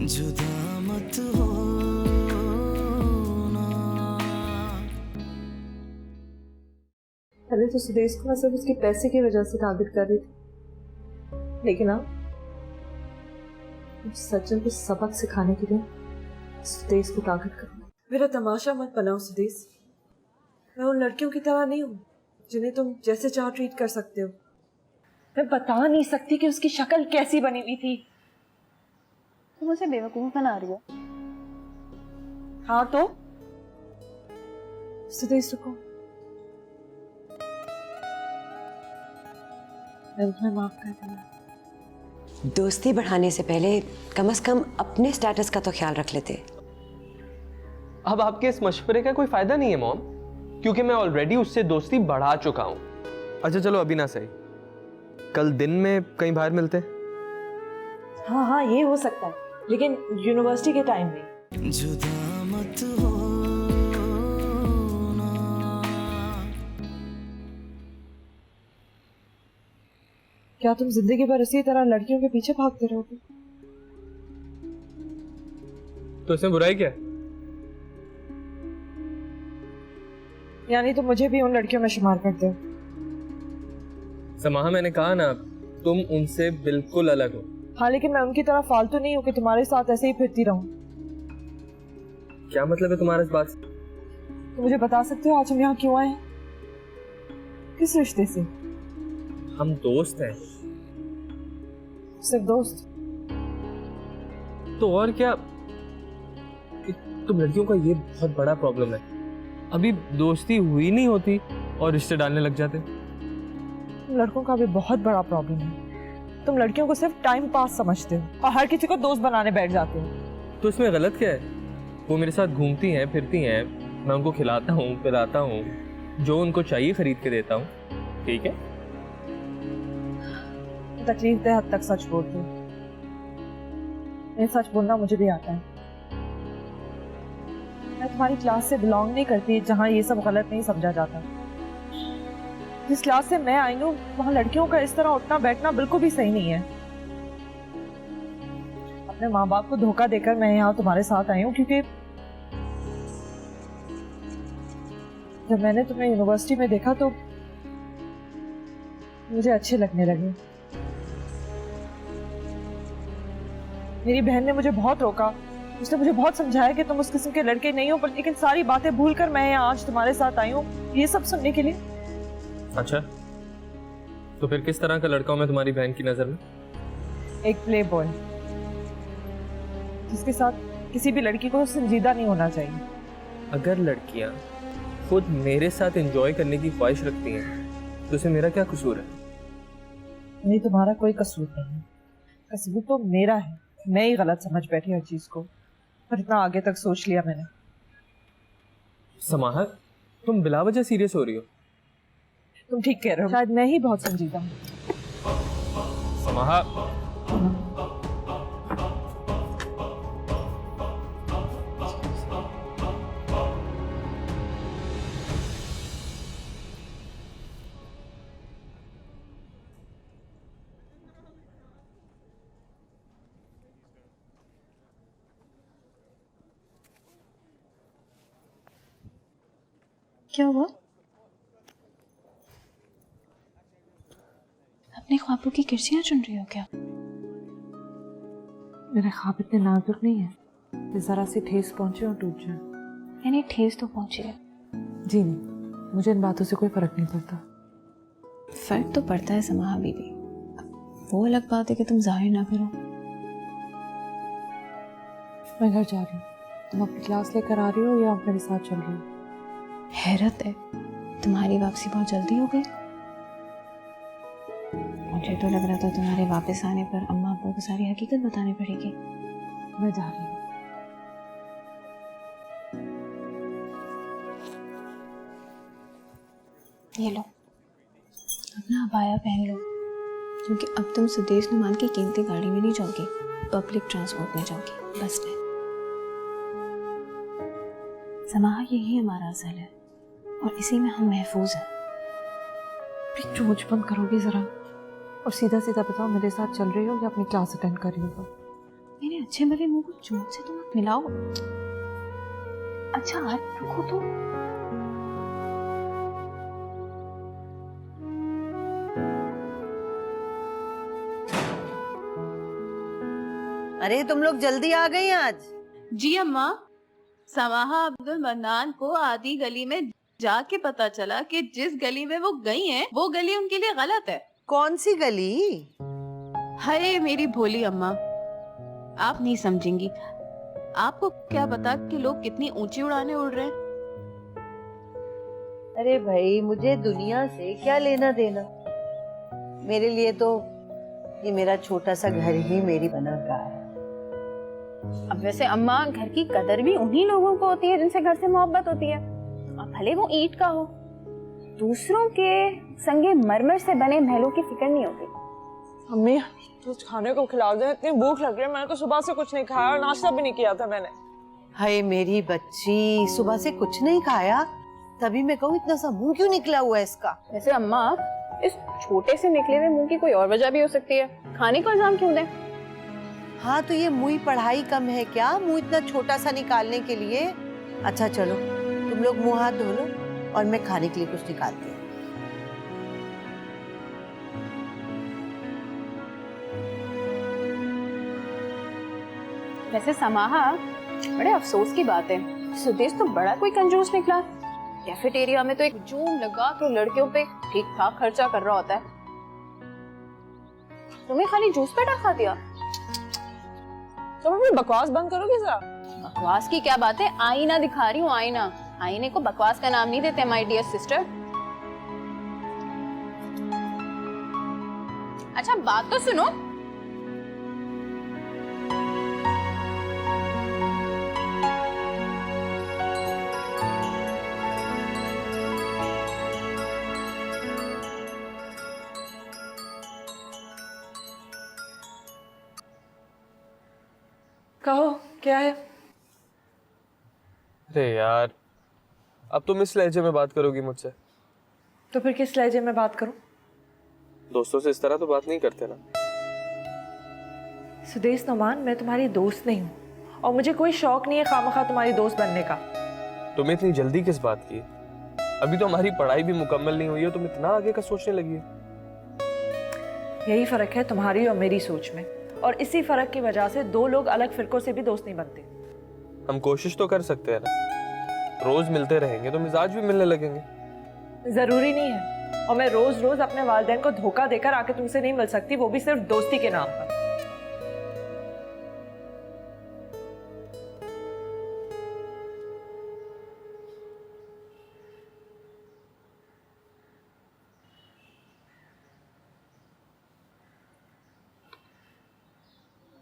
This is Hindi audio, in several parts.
जुदा मत हो ना। पहले तो सुदेश को मैं सिर्फ उसके पैसे की वजह से टारगेट कर रही थी, लेकिन अब सचिन को सबक सिखाने के लिए सुदेश को टारगेट करूंगा। मेरा तमाशा मत बनाओ सुदेश, मैं उन लड़कियों की तरह नहीं हूँ जिन्हें तुम जैसे चाहो ट्रीट कर सकते हो। मैं बता नहीं सकती कि उसकी शक्ल कैसी बनी हुई थी। तुम मुझे बेवकूफ बना रही हो। हाँ तो सुदेश रुको, मैं तुम्हें माफ कर दूंगा। दोस्ती बढ़ाने से पहले कम से कम अपने स्टेटस का तो ख्याल रख लेते। अब आपके इस मशवरे का कोई फायदा नहीं है मॉम, क्योंकि मैं ऑलरेडी उससे दोस्ती बढ़ा चुका हूं। अच्छा चलो अभी ना सही, कल दिन में कहीं बाहर मिलते हैं। हाँ हाँ ये हो सकता है, लेकिन यूनिवर्सिटी के टाइम में। जुदा मत हो ना। क्या तुम जिंदगी भर इसी तरह लड़कियों के पीछे भागते रहोगे? तो इसमें बुराई क्या है? यानी तुम मुझे भी उन लड़कियों में शुमार करते हो? समाहा, मैंने कहा ना तुम उनसे बिल्कुल अलग हो। हाँ लेकिन मैं उनकी तरह फालतू नहीं हूँ कि तुम्हारे साथ ऐसे ही फिरती रहूं। क्या मतलब है तुम्हारा इस बात से? तो मुझे बता सकते हो आज हम यहाँ क्यों आए हैं? किस रिश्ते से? हम दोस्त हैं। सिर्फ दोस्त? तो और क्या, तुम लड़कियों का ये बहुत बड़ा प्रॉब्लम है, अभी दोस्ती हुई नहीं होती और रिश्ते डालने लग जाते। तुम लड़कों का भी बहुत बड़ा प्रॉब्लम है, तुम लड़कियों को सिर्फ टाइम पास समझते हो और हर किसी को दोस्त बनाने बैठ जाते हो। तो इसमें गलत क्या है? वो मेरे साथ घूमती हैं फिरती हैं, मैं उनको खिलाता हूँ पिलाता हूँ, जो उनको चाहिए खरीद के देता हूँ, ठीक है? तकलीफ दे हद तक सच बोलते हो। मैं सच बोलना मुझे भी आता है। मैं तुम्हारी क्लास से बिलोंग नहीं करती जहाँ ये सब गलत नहीं समझा जाता। जिस क्लास से मैं आई हूँ वहाँ लड़कियों का इस तरह उठना बैठना बिल्कुल भी सही नहीं है। अपने माँ बाप को धोखा देकर मैं यहाँ तुम्हारे साथ आई हूँ, क्योंकि जब मैंने तुम्हें यूनिवर्सिटी में देखा तो मुझे अच्छे लगने लगे। मेरी बहन ने मुझे बहुत रोका, उसने मुझे बहुत समझाया कि तुम उस किस्म के लड़के नहीं हो, पर लेकिन सारी बातें भूलकर मैं यहाँ आज तुम्हारे साथ आई हूँ ये सब सुनने के लिए। अच्छा, तो फिर किस तरह का लड़का हूं मैं तुम्हारी बहन की नजर में? एक प्ले बॉय जिसके साथ किसी भी लड़की को संजीदा नहीं होना चाहिए। अगर लड़कियां खुद मेरे साथ एंजॉय करने की ख्वाहिश रखती हैं तो इसमें मेरा क्या कसूर है? नहीं, तुम्हारा कोई कसूर नहीं है, कसूर तो मेरा है। मैं ही गलत समझ बैठी हर चीज को, पर इतना आगे तक सोच लिया मैंने। समाहा, तुम बिला वजह सीरियस हो रही हो। तुम ठीक कह रहे हो, शायद मैं ही बहुत संजीदा हूँ। समाहा, क्या हुआ? अपने ख्वाबों की किरचियां चुन रही हो क्या? मेरे ख्वाब इतने नाजुक नहीं है कि जरा सी ठेस पहुंचे और टूट जाए। यानी ठेस तो पहुंची है। जी नहीं, मुझे इन बातों से कोई फर्क नहीं पड़ता। फर्क तो पड़ता है समाहा बीबी, वो अलग बात है कि तुम जाहिर ना करो। मैं घर जा रही हूँ, तुम अपनी क्लास लेकर आ रही हो या मेरे साथ चल रही हो? हैरत है, तुम्हारी वापसी बहुत जल्दी हो गई। मुझे तो लग रहा था तुम्हारे वापस आने पर अम्मा अब्बा को सारी हकीकत बतानी पड़ेगी। मैं जा रही हूँ। ये लो, अपना अबाया पहन लो, क्योंकि अब तुम सुदेश नुमान की कीमती गाड़ी में नहीं जाओगी, पब्लिक ट्रांसपोर्ट में जाओगी, बस में। समाहा, यही हमारा असल है और इसी में हम महफूज हैं। चोंच बंद करोगी जरा और सीधा सीधा बताओ, मेरे साथ चल रही हो या अपनी क्लास अटेंड कर रही हो? मेरे अच्छे भले मुंह को चोट से तो मत मिलाओ। अच्छा आप रुको तो। अरे तुम लोग जल्दी आ गई आज। जी अम्मा, समाहा अब्दुल मन्नान को आधी गली में जाके पता चला कि जिस गली में वो गई हैं, वो गली उनके लिए गलत है। कौन सी गली? हाय मेरी भोली अम्मा, आप नहीं समझेंगी। आपको क्या पता कि लोग कितनी ऊंची उड़ाने उड़ रहे हैं। अरे भाई मुझे दुनिया से क्या लेना देना, मेरे लिए तो ये मेरा छोटा सा घर ही मेरी बना का है। अब वैसे अम्मा घर की कदर भी उन्हीं लोगों को होती है जिनसे घर से मोहब्बत होती है। अब भले वो ईंट का हो, दूसरों के संगे मरमर से बने महलों की फिक्र नहीं होती। अम्मी कुछ खाने को खिला दे, इतनी भूख लग रही है। मैंने तो सुबह से कुछ नहीं खाया और नाश्ता भी नहीं किया था मैंने। हाय मेरी बच्ची, सुबह से कुछ नहीं खाया, तभी मैं कहूँ इतना सा मुंह क्यों निकला हुआ है इसका। वैसे अम्मा इस छोटे से निकले हुए मुंह की कोई और वजह भी हो सकती है, खाने को इल्जाम क्यों दें? हाँ तो ये मुंह पढ़ाई कम है क्या, मुंह इतना छोटा सा निकालने के लिए। अच्छा चलो तुम लोग मुंह हाथ धो लो और मैं खाने के लिए कुछ निकालती हूँ। वैसे समाहा बड़े अफसोस की बात है, सुदेश तो बड़ा कोई कंजूस निकला। कैफेटेरिया में तो एक जूम लगा के लड़कियों पे ठीक ठाक खर्चा कर रहा होता है, तुम्हें खाली जूस पे खा दिया। तुम अपनी बकवास बंद करोगे जरा? बकवास की क्या बात है, आईना दिखा रही हूँ। आईना, आईने को बकवास का नाम नहीं देते माय डियर सिस्टर। अच्छा बात तो सुनो। कहो क्या है? अरे यार, अब तुम इस लहजे में बात करोगी मुझसे? तो फिर किस लहजे में बात करूं? दोस्तों से इस तरह तो बात नहीं करते ना। सुदेश नोमान, मैं तुम्हारी दोस्त नहीं हूँ और मुझे कोई शौक नहीं है खामखा तुम्हारी दोस्त बनने का। तुम्हें इतनी जल्दी किस बात की? अभी तो हमारी पढ़ाई भी मुकम्मल नहीं हुई है, तुम इतना आगे का सोचने लगी है। यही फर्क है तुम्हारी और मेरी सोच में, और इसी फर्क की वजह से दो लोग अलग फिरकों से भी दोस्त नहीं बनते। हम कोशिश तो कर सकते हैं ना, रोज मिलते रहेंगे तो मिजाज भी मिलने लगेंगे। जरूरी नहीं है, और मैं रोज रोज अपने वालिदैन को धोखा देकर आके तुमसे नहीं मिल सकती, वो भी सिर्फ दोस्ती के नाम पर।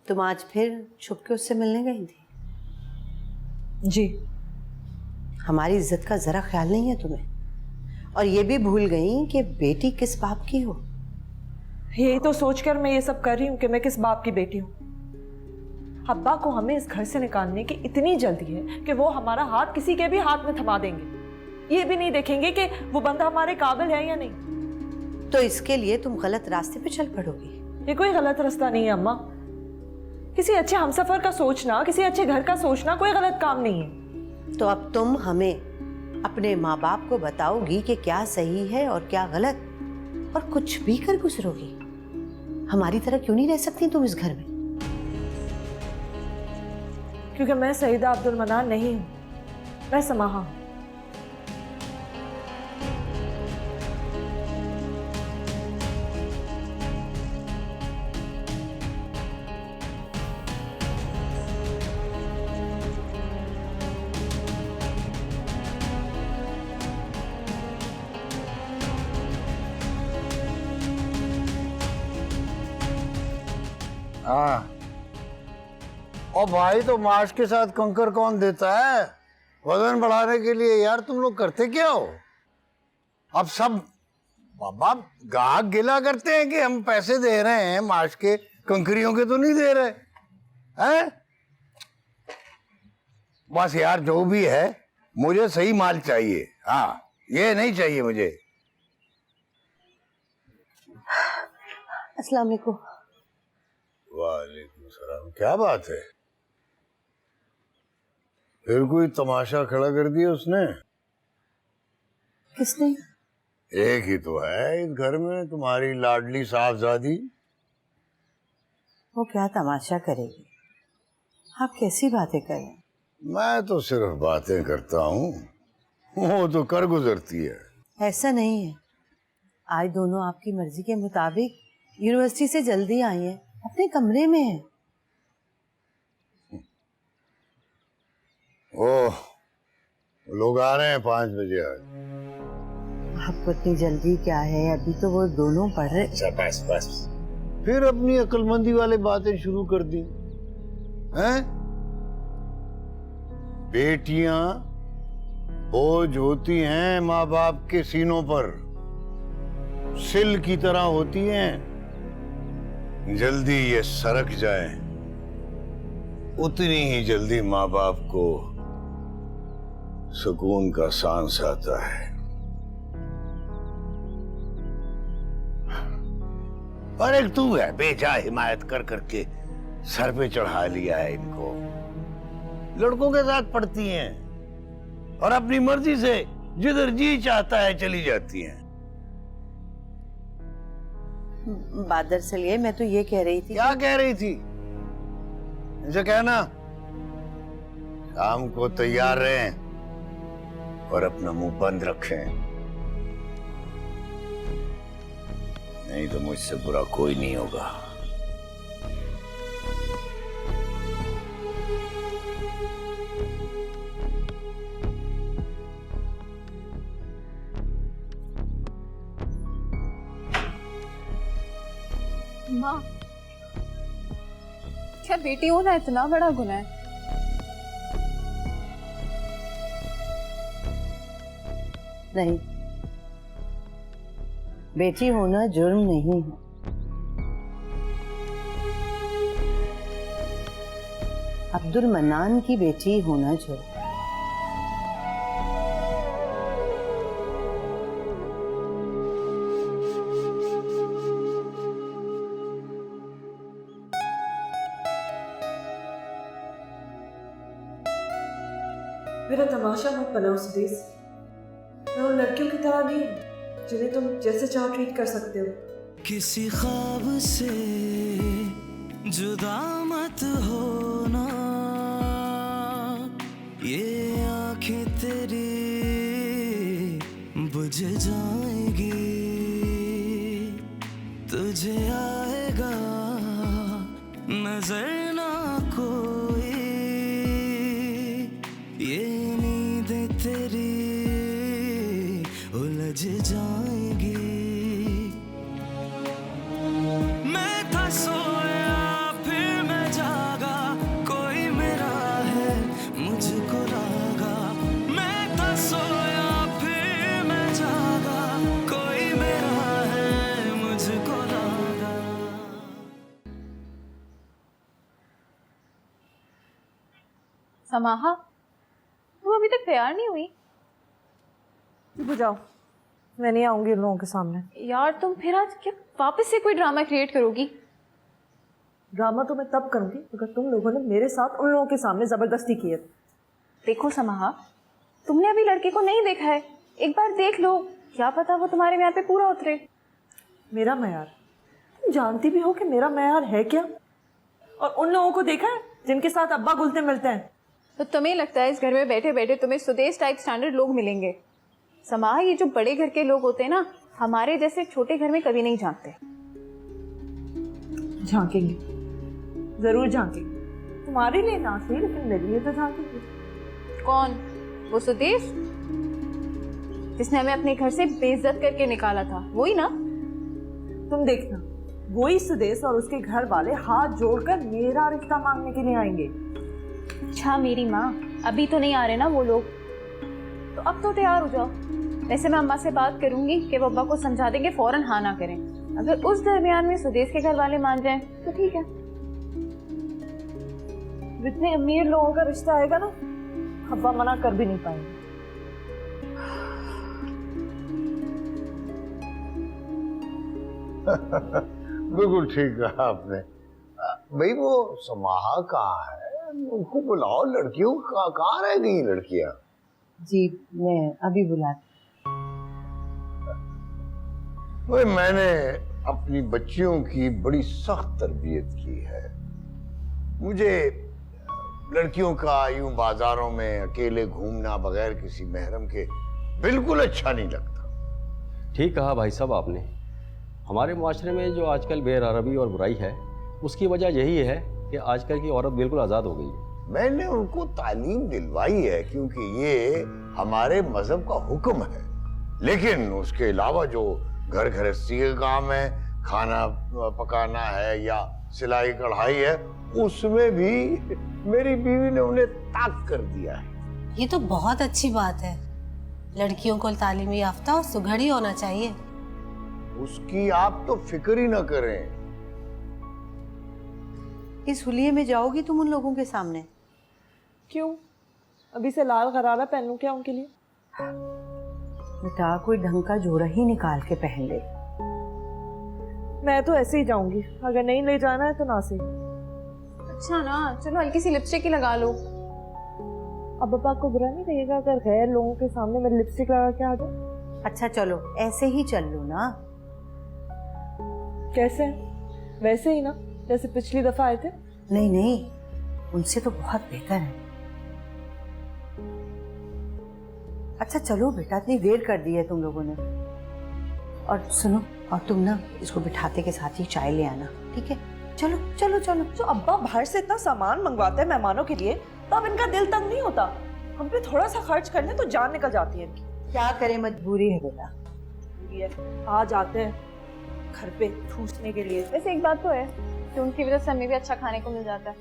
तुम आज फिर छुप के उससे मिलने गई थी? जी। हमारी इज्जत का जरा ख्याल नहीं है तुम्हें, और ये भी भूल गई कि बेटी किस बाप की हो। यही तो सोचकर मैं ये सब कर रही हूँ कि मैं किस बाप की बेटी हूँ। अब्बा को हमें इस घर से निकालने की इतनी जल्दी है कि वो हमारा हाथ किसी के भी हाथ में थमा देंगे। ये भी नहीं देखेंगे कि वो बंदा हमारे काबिल है या नहीं। तो इसके लिए तुम गलत रास्ते पे चल पड़ोगी। ये कोई गलत रास्ता नहीं है अम्मा। किसी अच्छे हमसफर का सोचना, किसी अच्छे घर का सोचना कोई गलत काम नहीं है। तो अब तुम हमें अपने माँ बाप को बताओगी कि क्या सही है और क्या गलत, और कुछ भी कर गुजरोगी। हमारी तरह क्यों नहीं रह सकती तुम इस घर में? क्योंकि मैं सईदा अब्दुल मन्नान नहीं हूं, मैं समाहा हूं। हाँ, और भाई तो मांस के साथ कंकर कौन देता है वजन बढ़ाने के लिए? यार तुम लोग करते क्या हो? अब सब बाबा गाहक गिला करते हैं कि हम पैसे दे रहे हैं मांस के, कंकरियों के तो नहीं दे रहे हैं। बस यार जो भी है मुझे सही माल चाहिए। हाँ, ये नहीं चाहिए मुझे। अस्सलाम वालेकुम। वालेकुम सलाम, क्या बात है? फिर कोई तमाशा खड़ा कर दिया उसने? किसने? एक ही तो है इस घर में, तुम्हारी लाडली साहबजादी। वो क्या तमाशा करेगी? आप कैसी बातें कर रहे हैं? मैं तो सिर्फ बातें करता हूँ, वो तो कर गुजरती है। ऐसा नहीं है। आज दोनों आपकी मर्जी के मुताबिक यूनिवर्सिटी से जल्दी आई हैं, अपने कमरे में हैं। ओह, लोग आ रहे हैं 5 बजे आज। आपको इतनी जल्दी क्या है? अभी तो वो दोनों पढ़ रहे। अच्छा बस बस, फिर अपनी अक्लमंदी वाली बातें शुरू कर दी हैं? बेटियां बोझ होती हैं माँ बाप के सीनों पर, सिल की तरह होती हैं। जल्दी ये सरक जाए, उतनी ही जल्दी माँ बाप को सुकून का सांस आता है। और एक तू है बेजा हिमायत कर करके सर पे चढ़ा लिया है इनको। लड़कों के साथ पढ़ती हैं और अपनी मर्जी से जिधर जी चाहता है चली जाती हैं। बात दरअसल ये, मैं तो ये कह रही थी। क्या कह रही थी? मुझे कहना, शाम को तैयार रहें और अपना मुंह बंद रखें, नहीं तो मुझसे बुरा कोई नहीं होगा। माँ, क्या बेटी होना इतना बड़ा गुनाह है? नहीं, बेटी होना जुर्म नहीं है। अब्दुल मन्नान की बेटी होना जुर्म है। मेरा तमाशा मत बनाओ सुदेश। मैं उन लड़कियों की तरह नहीं हूँ जिन्हें तुम जैसे चाहो ट्रीट कर सकते हो। किसी ख्वाब से जुदा मत होना, ये आंखें तेरी बुझ जाएगी, तुझे आएगा नजर ना कोई, ये नींदें तेरी उलझ जाएंगी। मैं था सोया फिर मैं जागा, कोई मेरा है मुझको लागा। मैं था सोया फिर मैं जागा, कोई मेरा है मुझको लागा। समाहा, तुम अभी तक तैयार नहीं हुई? चुप जाओ, मैं नहीं आऊंगी उन लोगों के सामने। यार तुम फिर आज क्या वापस से कोई ड्रामा क्रिएट करोगी? ड्रामा तो मैं तब करूंगी अगर तुम लोगों ने मेरे साथ उन लोगों के सामने जबरदस्ती की है। देखो समाहा, तुमने अभी लड़के को नहीं देखा है, एक बार देख लो, क्या पता वो तुम्हारे म्यार पे पूरा उतरे। मेरा मैयार? तुम जानती भी हो कि मेरा मैयार है क्या? और उन लोगों को देखा है जिनके साथ अब्बा घुलते मिलते हैं। तो तुम्हें लगता है इस घर में बैठे बैठे तुम्हें सुदेश टाइप स्टैंडर्ड लोग मिलेंगे? समाहा, ये जो बड़े घर के लोग होते हैं ना, हमारे जैसे छोटे घर में कभी नहीं झांकते। झांकेंगे, जरूर झांकेंगे। तुम्हारे लिए ना सही, लेकिन मेरे लिए तो झांकेंगे। कौन? वो सुदेश जिसने हमें अपने घर से बेइज्जत करके निकाला था, वही ना? तुम देखना, वही सुदेश और उसके घर वाले हाथ जोड़कर मेरा रिश्ता मांगने के लिए आएंगे। अच्छा मेरी माँ, अभी तो नहीं आ रहे ना वो लोग, तो अब तो तैयार हो जाओ। वैसे मैं अम्मा से बात करूंगी कि वो अब्बा को समझा देंगे फौरन हाँ ना करें। अगर उस दरमियान में सुदेश के घर वाले मान जाएं तो ठीक है। जितने अमीर लोगों का रिश्ता आएगा ना, अब्बा मना कर भी नहीं पाएंगे। बिल्कुल ठीक कहा आपने। भाई वो समाहा कहाँ है, उनको बुलाओ। लड़कियों कहाँ रह गई लड़कियां? जी मैं अभी बुलाती। भाई मैंने अपनी बच्चियों की बड़ी सख्त तरबियत की है। मुझे लड़कियों का यूं बाजारों में अकेले घूमना बगैर किसी महरम के बिल्कुल अच्छा नहीं लगता। ठीक कहा भाई साहब आपने। हमारे मुआशरे में जो आजकल बेरहमी और बुराई है, उसकी वजह यही है कि आजकल की औरत बिल्कुल आज़ाद हो गई है। मैंने उनको तालीम दिलवाई है क्योंकि ये हमारे मजहब का हुक्म है, लेकिन उसके अलावा जो घर गृहस्थी के काम है, खाना पकाना है या सिलाई कढ़ाई है, उसमें भी मेरी बीवी ने उन्हें ताक कर दिया है। ये तो बहुत अच्छी बात है। लड़कियों को तालीमी याफ्ता और सुघड़ी होना चाहिए। उसकी आप तो फिक्र ही न करें। इस हुलिये में जाओगी तुम उन लोगों के सामने? क्यों? अभी से लाल गरारा पहनूं क्या उनके लिए? बेटा कोई ढंग का जोड़ा ही निकाल के पहन ले। मैं तो ऐसे ही जाऊंगी, अगर नहीं ले जाना है तो ना सही। अच्छा ना, चलो हल्की सी लिपस्टिक ही लगा लो। अब पापा को बुरा नहीं लगेगा अगर गैर लोगों के सामने मैं लिपस्टिक लगा के आ जाऊं? अच्छा चलो ऐसे ही चल लो ना। कैसे? वैसे ही ना जैसे पिछली दफा आए थे। नहीं नहीं, उनसे तो बहुत बेहतर है। अच्छा चलो बेटा, इतनी देर कर दी है तुम लोगों ने। और सुनो, और तुम ना इसको बिठाते के साथ ही चाय ले आना, ठीक है? चलो चलो चलो। जो अब्बा बाहर से इतना सामान मंगवाते हैं मेहमानों के लिए, तो अब इनका दिल तंग नहीं होता? हम पे थोड़ा सा खर्च करने तो जान निकल जाती है इनकी। क्या करे, मजबूरी है बेटा। मजबूरी है, आ जाते हैं घर पे ठूसने के लिए। वैसे एक बात तो है कि उनकी वजह से हमें भी अच्छा खाने को मिल जाता है।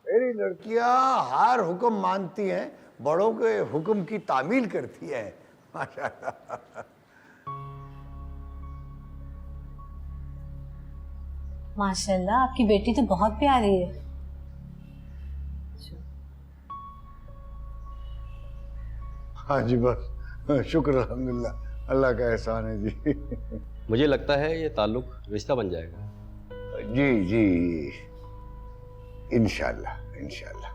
मेरी लड़कियां हर हुक्म मानती हैं, बड़ों के हुक्म की तामील करती हैं। माशाल्लाह। माशाल्लाह, आपकी बेटी तो बहुत प्यारी है। हाँ जी, बस शुक्र अल्हम्दुलिल्लाह, अल्लाह का एहसान है जी। मुझे लगता है ये ताल्लुक रिश्ता बन जाएगा। जी जी, इंशाल्लाह इंशाल्लाह।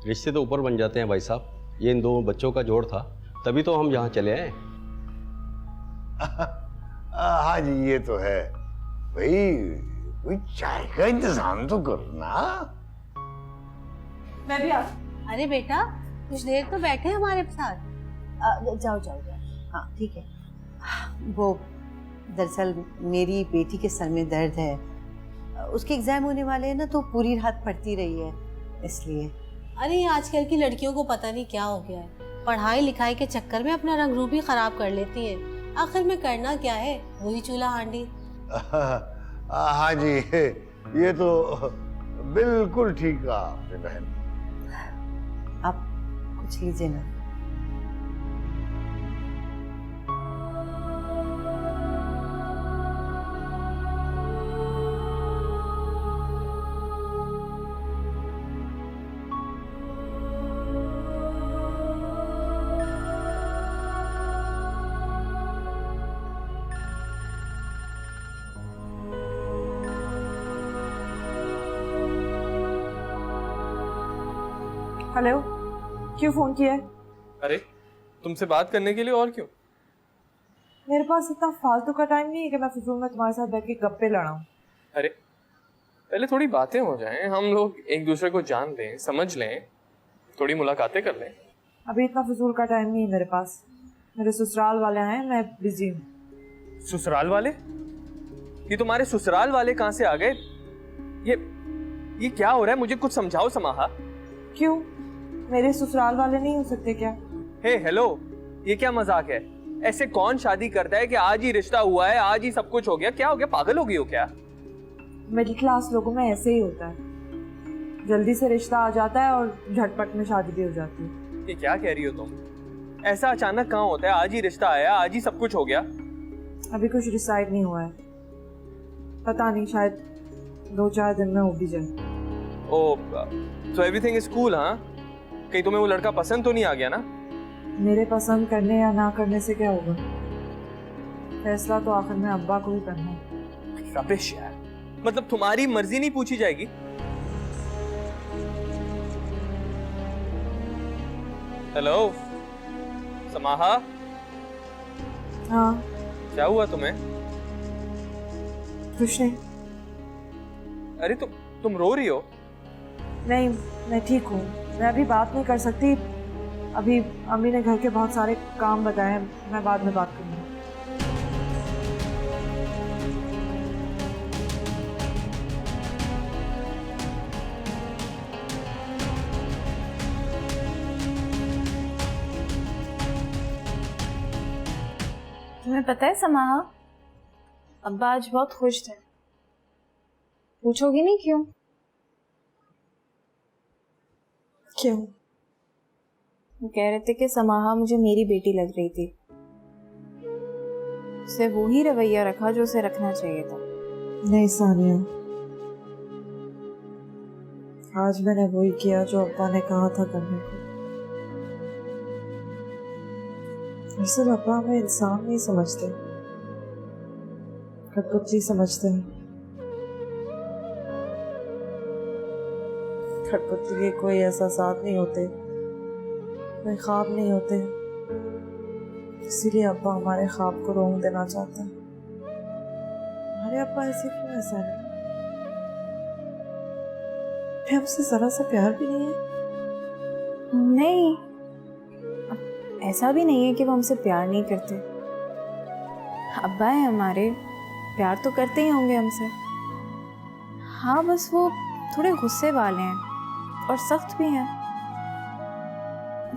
रिश्ते तो ऊपर बन जाते हैं भाई साहब, ये इन दो बच्चों का जोड़ था, तभी तो हम यहाँ चले आए। हाँ जी, ये तो है। भाई कोई चाय का इंतजाम तो करना। मैं भी आ। अरे बेटा, कुछ देर तो बैठे हमारे साथ। जाओ जाओ जाओ। हाँ ठीक है। वो दरअसल मेरी बेटी के सर में दर्द है, उसके एग्जाम होने वाले हैं ना, तो पूरी रात पढ़ती रही है इसलिए। अरे ये आजकल की लड़कियों को पता नहीं क्या हो गया है, पढ़ाई लिखाई के चक्कर में अपना रंग रूप ही खराब कर लेती हैं। आखिर में करना क्या है, वही चूल्हा हांडी। हाँ जी, ये तो बिल्कुल ठीक कहा आपने बहन। आप कुछ लीजिए ना। हेलो, क्यों फोन किया है? अरे तुमसे बात करने के लिए, और क्यों? मेरे पास इतना फालतू का टाइम नहीं है कि मैं फिजूल में तुम्हारे साथ बैठ के गप्पे लड़ाऊं। अरे पहले थोड़ी बातें हो जाएं, हम लोग एक दूसरे को जान लें, समझ लें, थोड़ी मुलाकातें कर लें। अभी इतना फिजूल का टाइम नहीं है मेरे पास। मेरे ससुराल वाले आए हैं, मैं बिजी हूँ। ससुराल वाले? ये तुम्हारे ससुराल वाले कहाँ से आ गए? ये क्या हो रहा है? मुझे कुछ समझाओ समाहा। क्यों, मेरे ससुराल वाले नहीं हो सकते क्या? हे हेलो, ये क्या मजाक है? ऐसे कौन शादी करता है कि आज ही रिश्ता हुआ है, आज ही सब कुछ हो गया? क्या हो गया, पागल हो गई हो क्या? मिडिल क्लास लोगों में ऐसे ही होता है, जल्दी से रिश्ता आ जाता है और झटपट में शादी भी हो जाती है। ये क्या कह रही हो तुम? ऐसा अचानक कहाँ होता है? आज ही रिश्ता आया, आज ही सब कुछ हो गया? अभी कुछ डिसाइड नहीं हुआ है, पता नहीं, शायद 2-4 दिन में हो भी जाए। ओह, so everything is cool, हाँ? कहीं तुम्हें वो लड़का पसंद तो नहीं आ गया ना? मेरे पसंद करने या ना करने से क्या होगा? फैसला तो आखिर में अब्बा को ही करना है। रबिश यार, मतलब तुम्हारी मर्जी नहीं पूछी जाएगी? हेलो समाहा, हाँ क्या हुआ तुम्हें? कुछ नहीं। अरे तुम रो रही हो? नहीं, मैं ठीक हूँ। मैं अभी बात नहीं कर सकती। अभी अम्मी ने घर के बहुत सारे काम बताए हैं, मैं बाद में बात करूँगी। तुम्हें पता है समाहा, अब्बा आज बहुत खुश थे। पूछोगी नहीं क्यों? क्यों? वो कह रहे थे कि समाहा मुझे मेरी बेटी लग रही थी। उसे वो ही रवैया रखा जो उसे रखना चाहिए था। नहीं सानिया, आज मैंने वही किया जो अब्बा ने कहा था करने को। दरअसल अब्बा हमें इंसान नहीं समझते, कठपुतली समझते हैं। कठपुतली के कोई एहसासात नहीं होते, कोई ख्वाब नहीं होते, इसीलिए अब्बा हमारे ख्वाब को रोक देना चाहते हैं। हमारे अब्बा ऐसे क्यों ऐसा है? हमसे जरा सा प्यार भी नहीं है? नहीं, ऐसा भी नहीं है कि वो हमसे प्यार नहीं करते। अब्बा है हमारे, प्यार तो करते ही होंगे हमसे। हाँ, बस वो थोड़े गुस्से वाले हैं और सख्त भी हैं।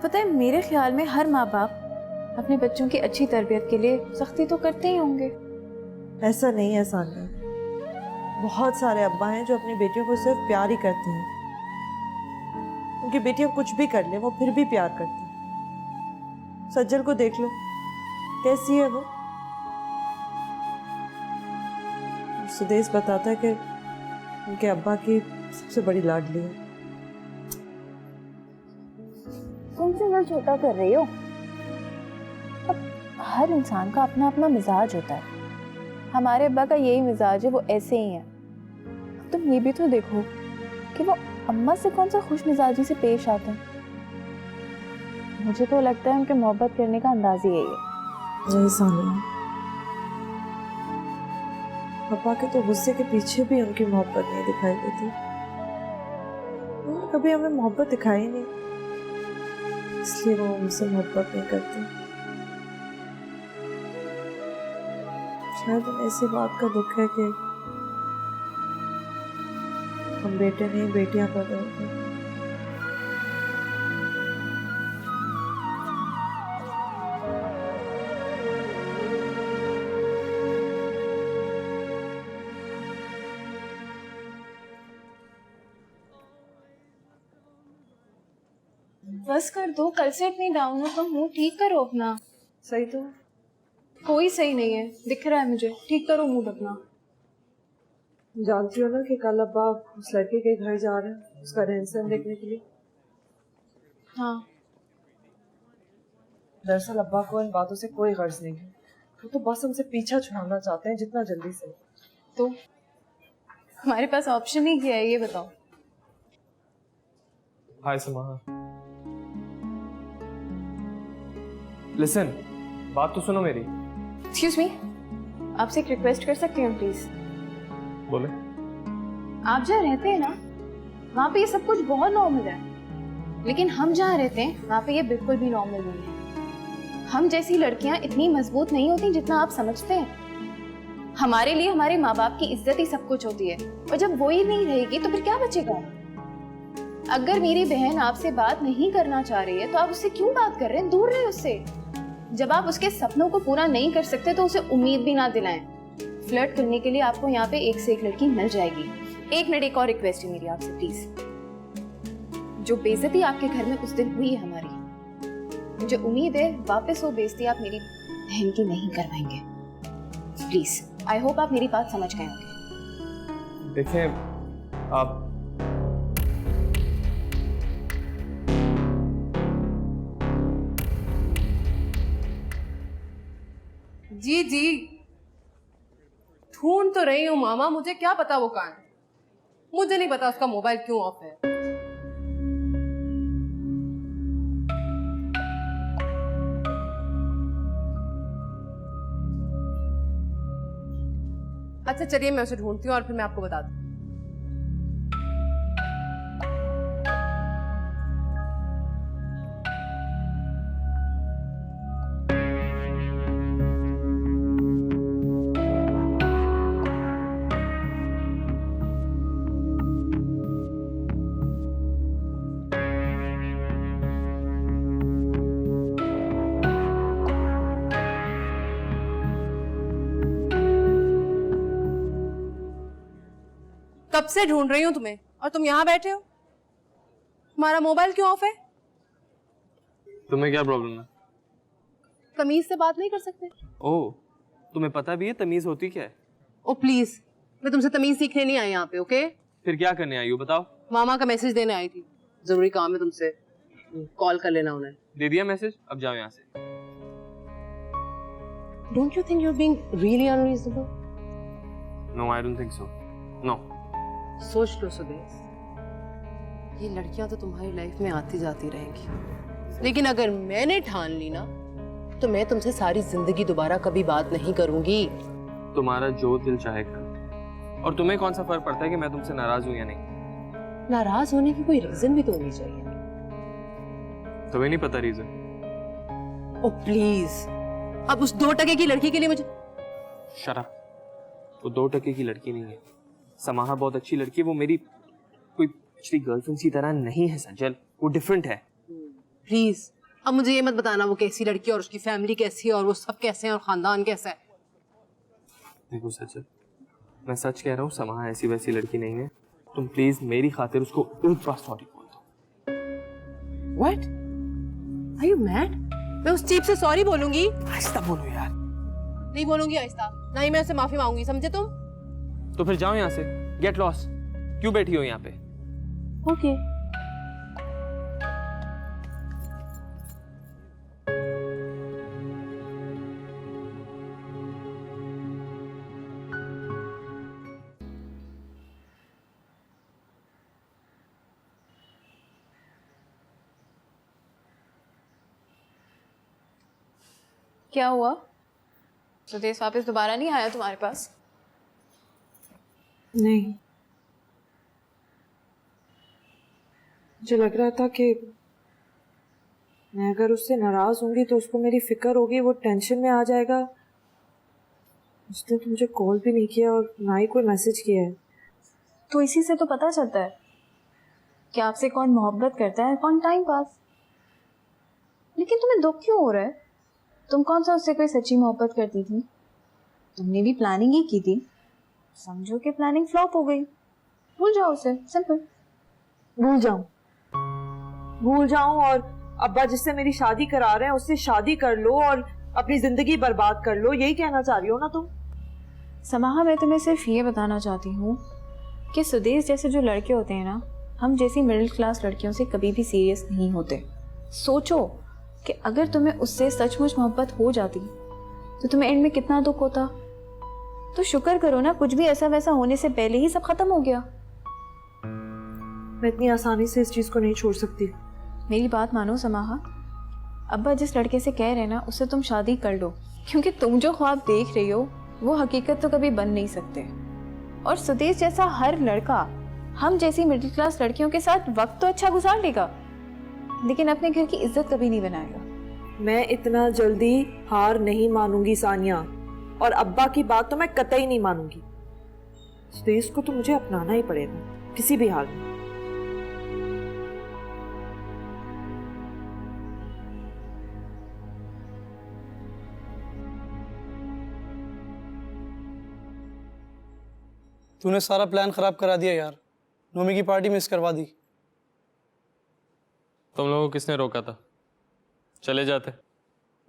पता है, मेरे ख्याल में हर माँ बाप अपने बच्चों की अच्छी तरबियत के लिए सख्ती तो करते ही होंगे। ऐसा नहीं है सानिया, बहुत सारे अब्बा हैं जो अपनी बेटियों को सिर्फ प्यार ही करते हैं। उनकी बेटियां कुछ भी कर ले, वो फिर भी प्यार करती हैं। सज्जल को देख लो, कैसी है वो। सुदेश बताता है कि उनके अब्बा की सबसे बड़ी लाडली है। तुम से दिल छोटा कर रही हो। अब हर इंसान का अपना अपना मिजाज होता है। हमारे अब्बा का यही मिजाज है, वो ऐसे ही हैं। तुम ये भी तो देखो कि वो अम्मा से कौन सा खुश मिजाजी से पेश आते हैं। मुझे तो लगता है उनके मोहब्बत करने का अंदाज ही यही है। नहीं सानिया, पापा के तो गुस्से के पीछे भी उनकी मोहब्बत नहीं दिखाई देती। उन्होंने कभी हमें मोहब्बत दिखाई नहीं, इसलिए वो हमसे मोहब्बत नहीं करते। शायद उन्हें इसी बात का दुख है कि हम बेटे नहीं बेटियां पैदा होते हैं। बस कर दो, कल से इतनी डाउन हो तुम। मुंह ठीक करो अपना। सही तो कोई सही नहीं है, दिख रहा है मुझे। ठीक करो मूड अपना। जानती हो ना कि कल अब्बा उस लड़के के घर जा रहे हैं उसका रहन सहन देखने के लिए। हाँ, दरअसल अब्बा को इन बातों से कोई गर्ज नहीं है। वो तो बस हमसे पीछा छुड़ाना चाहते हैं जितना जल्दी से। तो हमारे पास ऑप्शन ही क्या है, ये बताओ। हाय समाहा, लिसन, बात तो सुनो मेरी। एक्सक्यूज मी, आपसे एक रिक्वेस्ट कर सकती हूँ प्लीज? बोले। आप जहाँ रहते हैं ना, वहाँ पे ये सब कुछ बहुत नॉर्मल है, लेकिन हम जहाँ रहते हैं वहाँ पे ये बिल्कुल भी नॉर्मल नहीं है। हम जैसी लड़कियाँ इतनी मजबूत नहीं होती जितना आप समझते हैं। हमारे लिए हमारे माँ बाप की इज्जत ही सब कुछ होती है, और जब वो ही नहीं रहेगी तो फिर क्या बचेगा? अगर मेरी बहन आपसे बात नहीं करना चाह रही है तो आप उससे क्यों बात कर रहे हैं? दूर रहे उससे। जब आप उसके सपनों को पूरा नहीं कर सकते तो उसे उम्मीद भी ना दिलाएं। फ्लर्ट करने के लिए आपको यहाँ पे एक से एक लड़की मिल जाएगी। एक मिनट, एक और रिक्वेस्ट है मेरी आपसे प्लीज। जो बेइज्जती आपके घर में उस दिन हुई है हमारी, मुझे उम्मीद है वापस वो बेइज्जती आप मेरी बहन की नहीं करवाएंगे। प्लीज, आई होप आप मेरी बात समझ गए होंगे। देखें, आप जी जी, ढूंढ तो रही हूँ मामा, मुझे क्या पता वो कहाँ है। मुझे नहीं पता उसका मोबाइल क्यों ऑफ है। अच्छा चलिए मैं उसे ढूंढती हूँ और फिर मैं आपको बता दूँ। कब से ढूंढ रही हूँ तुम्हें और तुम यहाँ बैठे हो। तुम्हारा मोबाइल क्यों ऑफ है? तुम्हें क्या प्रॉब्लम है? तमीज से बात नहीं कर सकते? ओह, तुम्हें पता भी है तमीज होती क्या है? ओ प्लीज, मैं तुमसे तमीज सीखने नहीं आई यहाँ पे, ओके? फिर क्या करने आई हो बताओ? मामा का मैसेज देने आई थी, जरूरी काम है तुमसे, कॉल कर लेना उन्हें। दे दिया मैसेज, अब जाओ यहाँ से। Don't you think you're being really unreasonable? No, I don't think so. No. सोच लो सुदेश, ये लड़कियां तो तुम्हारी लाइफ में आती जाती रहेंगी, लेकिन अगर मैंने ठान ली ना तो मैं तुमसे सारी जिंदगी दोबारा कभी बात नहीं करूंगी। तुम्हारा जो दिल चाहे कर। और तुम्हें कौन सा फर्क पड़ता है कि मैं तुमसे नाराज हूं या नहीं? नाराज होने की कोई रीजन भी तो होनी चाहिए। तुम्हें नहीं पता रीजन? ओ प्लीज, अब उस 2 टके की लड़की के लिए मुझे। Shut up. वो 2 टके की लड़की नहीं है। समाहा बहुत अच्छी लड़की है, वो मेरी कोई पिछली गर्लफ्रेंड की तरह नहीं है सज्जल, वो डिफरेंट है। प्लीज अब मुझे ये मत बताना वो कैसी लड़की है और उसकी फैमिली कैसी है और वो सब कैसे हैं और खानदान कैसा है। देखो सज्जल, मैं सच कह रहा हूँ, समाहा ऐसी वैसी लड़की नहीं है। तुम प्लीज मेरी खातिर उसको एक बार सॉरी बोल दो। What? Are you mad? मैं उस चीप से सॉरी बोलूंगी? आहिस्ता बोलो यार। नहीं बोलूंगी आहिस्ता, ना ही मैं उससे माफी मांगूंगी, समझे तुम? तो फिर जाओ यहाँ से, गेट लॉस्ट। क्यों बैठी हो यहाँ पे? ओके। क्या हुआ? सुदेश वापस दोबारा नहीं आया तुम्हारे पास? नहीं, मुझे लग रहा था कि मैं अगर उससे नाराज होंगी तो उसको मेरी फिक्र होगी, वो टेंशन में आ जाएगा। उसने तो मुझे कॉल भी नहीं किया और ना ही कोई मैसेज किया है। तो इसी से तो पता चलता है कि आपसे कौन मोहब्बत करता है, कौन टाइम पास। लेकिन तुम्हें दुख क्यों हो रहा है? तुम कौन सा उससे कोई सच्ची मोहब्बत करती थी? तुमने भी प्लानिंग ही की थी, समझो कि प्लानिंग फ्लॉप हो गई। भूल जाओ उसे, सिंपल। भूल जाऊं और अब्बा जिससे मेरी शादी करा रहे हैं उससे शादी कर लो और अपनी जिंदगी बर्बाद कर लो, यही कहना चाह रही हो ना तुम? समाहा, मैं तुम्हें सिर्फ ये बताना चाहती हूँ कि सुदेश जैसे जो लड़के होते हैं ना, हम जैसी मिडिल क्लास लड़कियों से कभी भी सीरियस नहीं होते। सोचो कि अगर तुम्हें उससे सचमुच मोहब्बत हो जाती तो तुम्हें एंड में कितना दुख होता। तो शुक्र करो ना, कुछ भी ऐसा वैसा होने से पहले ही सब खत्म हो गया। मैं इतनी आसानी से इस चीज को नहीं छोड़ सकती। मेरी बात मानो समाहा, अब्बा जिस लड़के से कह रहे ना उससे तुम शादी कर लो, क्योंकि तुम जो ख्वाब देख रही हो वो हकीकत तो कभी बन नहीं सकते। और सुदेश जैसा हर लड़का हम जैसी मिडिल क्लास लड़कियों के साथ वक्त तो अच्छा गुजार लेगा, लेकिन अपने घर की इज्जत कभी नहीं बनाएगा। मैं इतना जल्दी हार नहीं मानूंगी सानिया, और अब्बा की बात तो मैं कतई नहीं मानूंगी। सुदेश को तो मुझे अपनाना ही पड़ेगा किसी भी हाल में। तूने सारा प्लान खराब करा दिया यार, नोमी की पार्टी मिस करवा दी। तुम लोगों को किसने रोका था? चले जाते।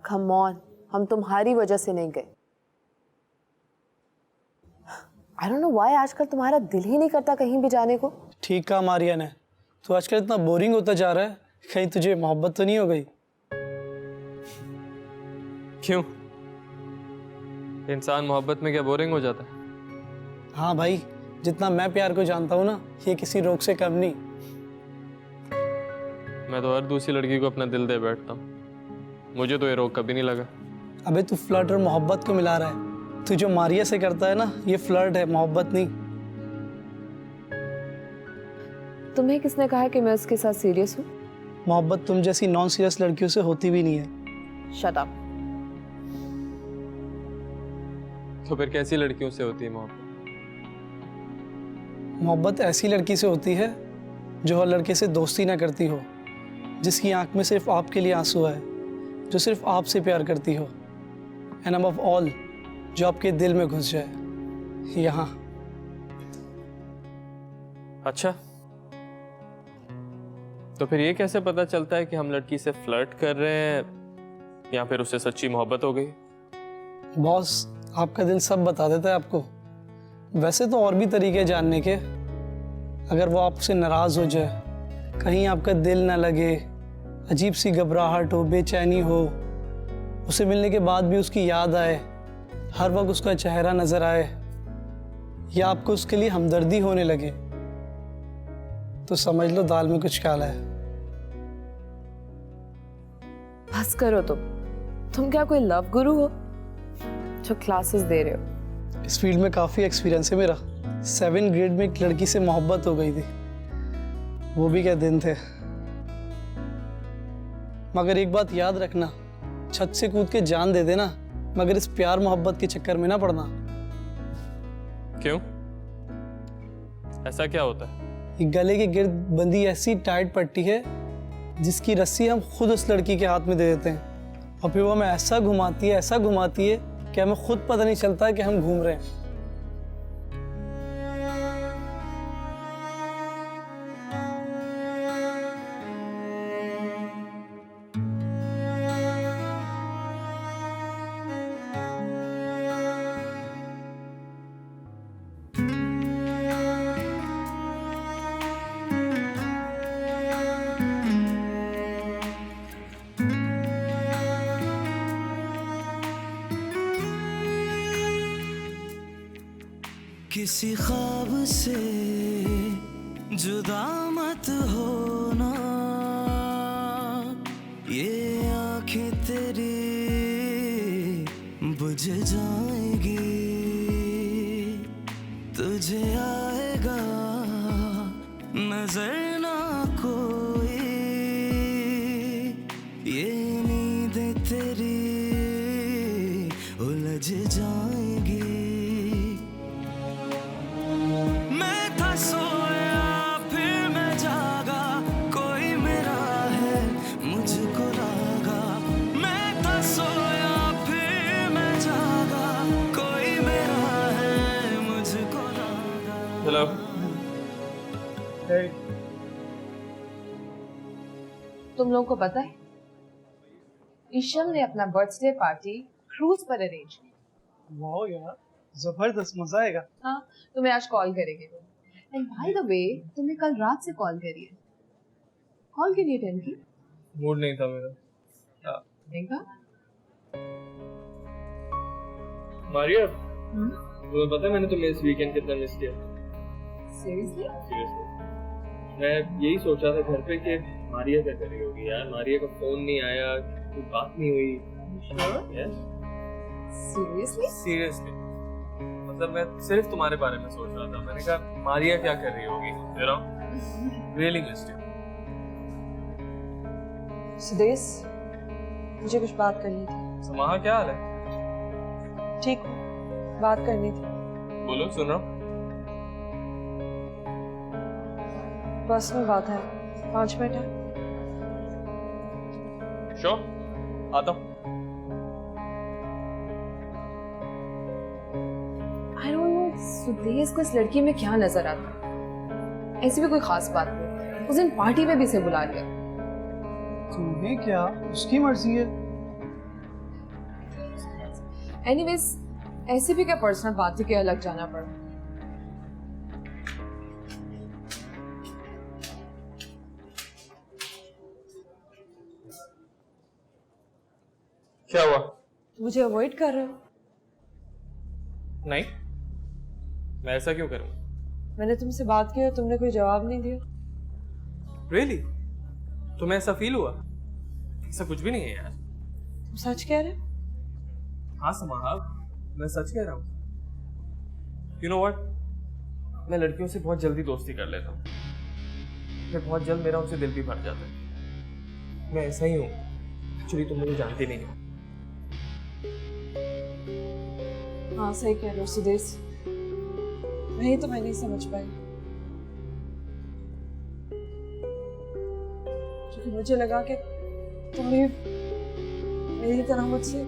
कम ऑन, हम तुम्हारी वजह से नहीं गए। आई डोंट नो व्हाई आजकल तुम्हारा दिल ही नहीं करता कहीं भी जाने को। ठीक कहा मारिया ने, तू आजकल इतना बोरिंग होता जा रहा है, कहीं तुझे मोहब्बत तो नहीं हो गई? क्यों? इंसान मोहब्बत में क्या बोरिंग हो जाता है? हाँ भाई, जितना मैं प्यार को जानता हूँ ना, ये किसी रोग से कम नहीं। मैं तो हर दूसरी लड़की को अपना दिल दे बैठता हूँ, मुझे तो ये रोग कभी नहीं लगा। अबे तू फ्लर्ट और मोहब्बत को मिला रहा है। तू जो मारिया से करता है ना, ये फ्लर्ट है, मोहब्बत नहीं। तुम्हें किसने कहा है कि मैं उसके साथ सीरियस हूँ? मोहब्बत तुम जैसी नॉन सीरियस लड़कियों से होती भी नहीं है। Shut up. तो फिर कैसी लड़कियों से होती है मोहब्बत? मोहब्बत ऐसी लड़की से होती है जो हर लड़के से दोस्ती ना करती हो, जिसकी आंख में सिर्फ आपके लिए आंसू आए, जो सिर्फ आपसे प्यार करती हो, एंड अबव ऑल जो आपके दिल में घुस जाए। यहाँ। अच्छा, तो फिर ये कैसे पता चलता है कि हम लड़की से फ्लर्ट कर रहे हैं या फिर उससे सच्ची मोहब्बत हो गई? बॉस, आपका दिल सब बता देता है आपको। वैसे तो और भी तरीके हैं जानने के। अगर वो आपसे नाराज हो जाए, कहीं आपका दिल ना लगे, अजीब सी घबराहट हो, बेचैनी हो, उसे मिलने के बाद भी उसकी याद आए, हर वक्त उसका चेहरा नजर आए, या आपको उसके लिए हमदर्दी होने लगे, तो समझ लो दाल में कुछ काला है। बस करो तुम क्या कोई लव गुरु हो जो क्लासेस दे रहे हो? इस फील्ड में काफ़ी एक्सपीरियंस है मेरा। 7th ग्रेड में एक लड़की से मोहब्बत हो गई थी, वो भी क्या दिन थे। मगर एक बात याद रखना, छत से कूद के जान दे देना, मगर इस प्यार मोहब्बत के चक्कर में ना पड़ना। क्यों? ऐसा क्या होता है? ये गले के गिर्द बंदी ऐसी टाइट पट्टी है जिसकी रस्सी हम खुद उस लड़की के हाथ में दे देते हैं, और फिर वो हमें ऐसा घुमाती है कि हमें खुद पता नहीं चलता कि हम घूम रहे हैं। किसी ख्वाब से जुदा मत होना, ये आंखें तेरी बुझ जाएगी, तुझे आएगा नजर ना कोई, ये नींदें तेरी उलझ जाएगी। सोया फिर मैं जागा, कोई मेरा है मुझको लागा। मैं था सोया फिर मैं जागा, कोई मेरा है मुझको लागा। हेलो। तुम लोगों को पता है, ईशम ने अपना बर्थडे पार्टी क्रूज पर अरेंज की। वाह यार, जबरदस्त, मजा आएगा। हाँ, तुम्हें आज कॉल करेंगे। एंड बाय द वे, तुम्हें कल रात से कॉल करी है। कॉल क्यों नहीं अटेंड की? मूड नहीं था मेरा। देखा? मारिया, तुम्हें पता है मैंने तुम्हें इस वीकेंड कितना मिस किया? सीरियसली? मैं यही सोच रहा था घर पे कि मारिया क्या कर रही होगी यार। मारिया का फोन नहीं आया, कोई बात नहीं हुई। यस, सीरियसली मतलब मैं सिर्फ तुम्हारे बारे में सोच रहा था। मैंने कहा मारिया क्या कर रही होगी, you know, really missed you. Sudesh, मुझे कुछ बात करनी थी। समाहा, क्या हाल है? ठीक हूँ, बात करनी थी। बोलो, सुन रहा हूँ। पर्सनल बात है, 5 मिनट है? श्योर, आता हूँ। I don't know, सुदेश को इस लड़की में क्या नजर आता? ऐसी भी कोई खास बात नहीं। उस दिन पार्टी में भी इसे बुला लिया। तुम्हें क्या, उसकी मर्जी है। एनीवेज, ऐसी भी क्या पर्सनल बात है कि अलग जाना पड़ा। क्या हुआ? मुझे अवॉइड कर रहे हो? नहीं, मैं ऐसा क्यों करूँ? मैंने तुमसे बात की और तुमने कोई जवाब नहीं दिया। रियली? तुम्हें ऐसा फील हुआ? ऐसा कुछ भी नहीं है यार। तुम सच कह रहे हो? हाँ समाहा, मैं सच कह रहा हूँ। यू नो व्हाट, मैं लड़कियों से बहुत जल्दी दोस्ती कर लेता हूँ। फिर बहुत जल्द मेरा उनसे दिल भी भर जाता है। मैं ऐसा ही हूँ। एक्चुअली तुम मुझे जानती नहीं हो। हाँ सही कह रहे हो सुदेश, नहीं तो मैं नहीं समझ पाई, क्योंकि मुझे लगा कि तुम भी मेरी तरह मुझसे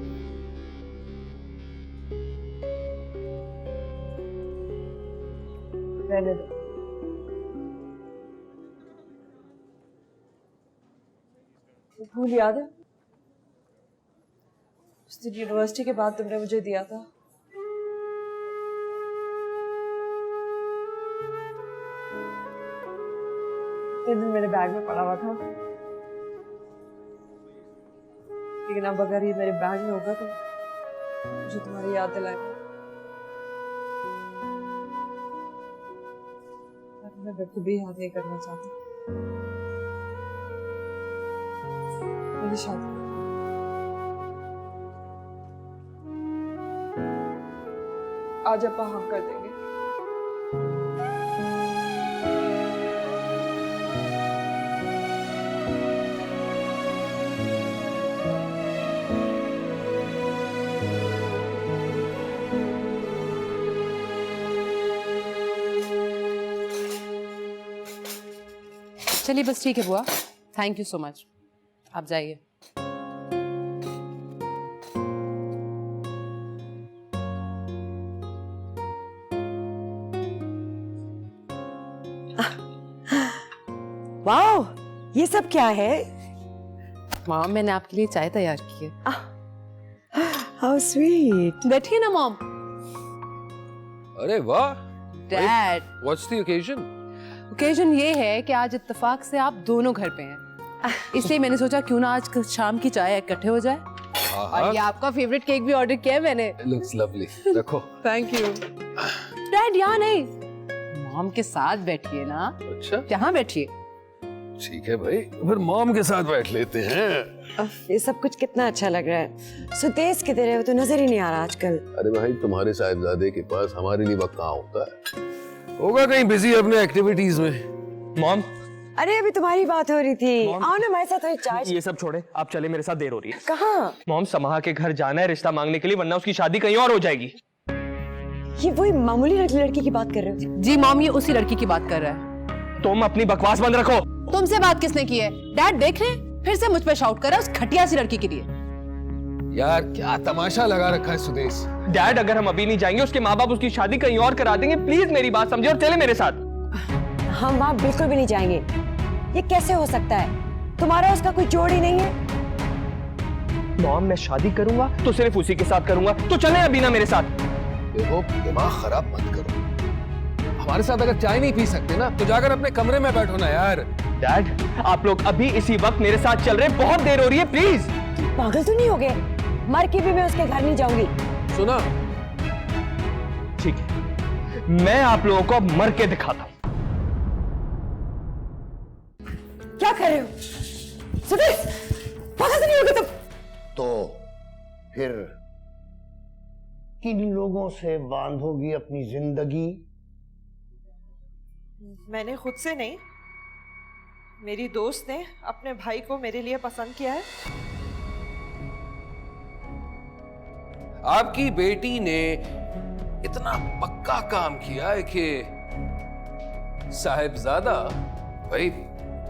रहने दो। फूल याद है उस दिन यूनिवर्सिटी के बाद तुमने मुझे दिया था? ये दिन मेरे बैग में पड़ा हुआ था, लेकिन अब अगर ये मेरे बैग में होगा तो मुझे तुम्हारी याद दिलाएगा। मैं बिल्कुल भी याद नहीं करना चाहती। मेरी शादी आज अपा हाँ कर देंगे। चलिए बस ठीक है बुआ, थैंक यू सो मच, आप जाइए। वाओ, ये सब क्या है? मॉम, मैंने आपके लिए चाय तैयार की है। How sweet. बैठिए ना मॉम। अरे वाह dad, what's the occasion? Occasion ये है कि आज इत्तेफाक से आप दोनों घर पे हैं, इसलिए मैंने सोचा क्यों ना आज शाम की चाय इकट्ठे हो जाए। और ये आपका फेवरेट केक भी ऑर्डर किया है मैंने। लुक्स लवली, रखो। Thank you. डैड यहाँ नहीं, मॉम के साथ बैठिए ना। अच्छा, यहाँ बैठिए। ठीक है भाई, फिर मॉम के साथ बैठ लेते हैं। ये सब कुछ कितना अच्छा लग रहा है। सुदेश किधर है? वो तो नजर ही नहीं आ रहा आजकल। अरे भाई, तुम्हारे साहिबजादे के पास हमारे लिए वक्त कहाँ होता है? होगा कहीं बिजी अपने एक्टिविटीज में। मॉम, अरे अभी तुम्हारी बात हो रही थी। आओ ना हमारे साथ, थोड़ी चाय। ये सब छोड़े, आप चले, मेरे साथ देर हो रही है। कहाँ? मॉम, समाहा के घर जाना है रिश्ता मांगने के लिए, वरना उसकी शादी कहीं और हो जाएगी। ये वही मामूली लड़की की बात कर रहे हो? जी मॉम, ये उसी लड़की की बात कर रहा है। तुम अपनी बकवास बंद रखो। तुमसे बात किसने की है? डैड देख रहे हैं, फिर से मुझ पे शाउट कर रहा है उस घटिया सी लड़की के लिए। यार क्या तमाशा लगा रखा है सुदेश। डैड, अगर हम अभी नहीं जाएंगे उसके माँ बाप उसकी शादी कहीं और करा देंगे। प्लीज मेरी बात समझे और चले मेरे साथ। हम वहाँ बिल्कुल भी नहीं जाएंगे। ये कैसे हो सकता है? तुम्हारा उसका कोई जोड़ ही नहीं है। मॉम, मैं शादी करूंगा तो सिर्फ उसी के साथ करूंगा, तो चले अभी ना मेरे साथ। देखो, दिमाग खराब मत करो। हमारे साथ अगर चाय नहीं पी सकते ना, तो जाकर अपने कमरे में बैठो ना यार। डैड, आप लोग अभी इसी वक्त मेरे साथ चल रहे हैं, बहुत देर हो रही है, प्लीज। पागल तो नहीं हो गए? मर के भी मैं उसके घर नहीं जाऊंगी। सुना? ठीक है, मैं आप लोगों को अब मर के दिखाता हूं। क्या कर रहे हो सुदेश? पागल तो नहीं हो गए तुम? तो फिर किन लोगों से बांधोगी अपनी जिंदगी? मैंने खुद से नहीं, मेरी दोस्त ने अपने भाई को मेरे लिए पसंद किया है। आपकी बेटी ने इतना पक्का काम किया है कि साहिबजादा भाई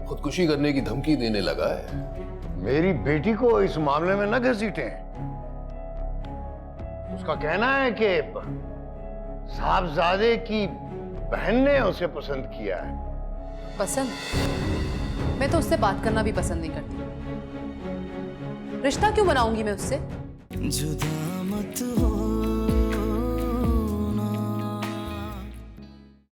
खुदकुशी करने की धमकी देने लगा है। मेरी बेटी को इस मामले में न घसीटें। उसका कहना है कि साहबजादे की बहन ने उसे पसंद किया है। पसंद? मैं तो उससे बात करना भी पसंद नहीं करती। रिश्ता क्यों बनाऊंगी मैं उससे? जुदा